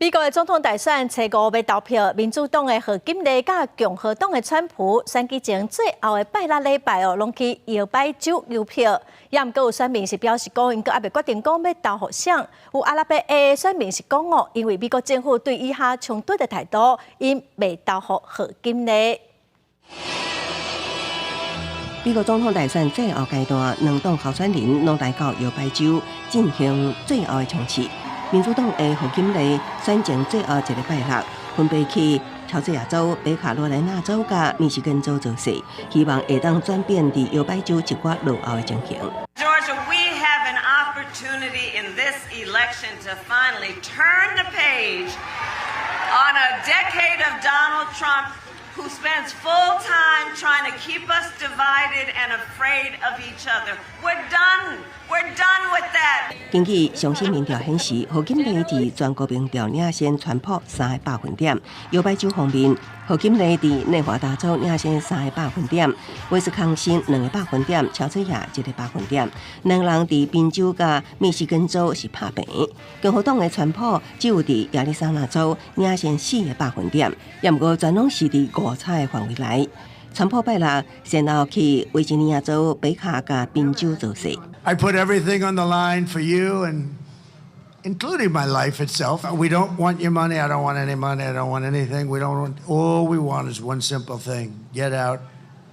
美国的总统大选初五要投票，民主党的贺锦丽甲共和党的川普，选举前最后的拜六礼拜拢去摇摆州邮票。也毋过有选民是表示讲，因阁还未决定讲要投互谁。有阿拉伯的选民是讲哦，因为美国政府对以下冲突的态度，因未投互贺锦丽。美国总统大选最后阶段，两党候选人拢来到摇摆州进行最后的冲刺。民主党的贺锦丽选前最后一个拜六，分别去乔治亚州、北卡罗来纳州甲密西根州做势，希望会当转变伫摇摆州一寡落后的情形。Georgia, we have an opportunity in this election to finally turn the page on a decade of Donald Trump, who spends full time trying to keep us divided and afraid of each other. We're done. We're done with that. 根据上新民调显示，贺锦丽伫全国民调领先川普3个百分点。摇摆州方面，贺锦丽伫内华达州领先3个百分点，威斯康星2个百分点，乔治亚1个百分点。两人伫宾州甲密西根州是拍平。共和党的川普只有伫亚利桑那州领先4个百分点，也毋过全拢是伫误差的范围内。川普拜六先后去维吉尼亚州、北卡甲宾州做势。I put everything on the line for you, and including my life itself. We don't want your money. I don't want any money. I don't want anything. We don't want. All we want is one simple thing: get out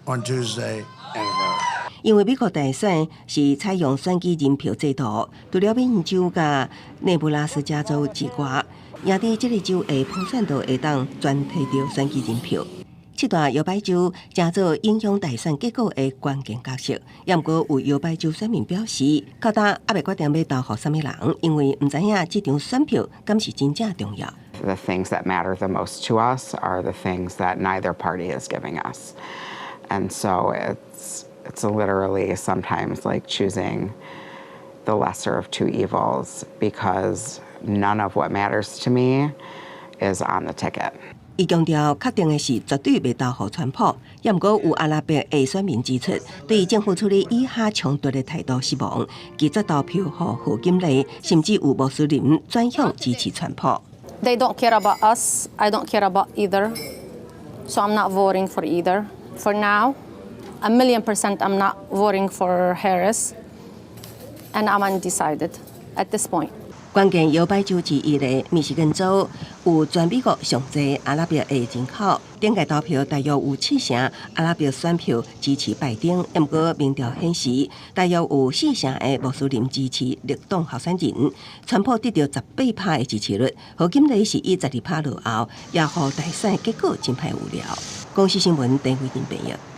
on Tuesday and vote. 因为美国大选是采用选举人票制度，除了宾州甲内布拉斯加州之外，赢伫这个州的普选都会当全摕到选举人票。这段摇摆州正做影响大选结果的关键角色，也毋过有摇摆州选民表示，到今还未决定要投互什么人，因为唔知影这张选票敢是真正重要。The things that matter the most to us are the things that neither party is giving us, and so it's literally sometimes like choosing the lesser of two evils because none of what matters to me is on the ticket. 伊强调，确定的是绝对袂投互川普，也毋过有阿拉伯的选民指出，对政府处理以下冲突的态度失望，拒绝投票互贺锦丽，甚至有穆斯林转向支持川普。They don't care about us. I don't care about either. So I'm not voting for either. For now, 1,000,000% I'm not voting for Harris, and I'm undecided at this point. 关键摇摆州之一的密西根州有全美国上侪阿拉伯的人口，顶届投票大约有7成阿拉伯选票支持拜登，不过民调显示大约有4成的穆斯林支持绿党候选人，川普得到18%的支持率，贺锦丽是以12%落后，也互大选结果真歹有聊。公司新闻陈慧珍编译。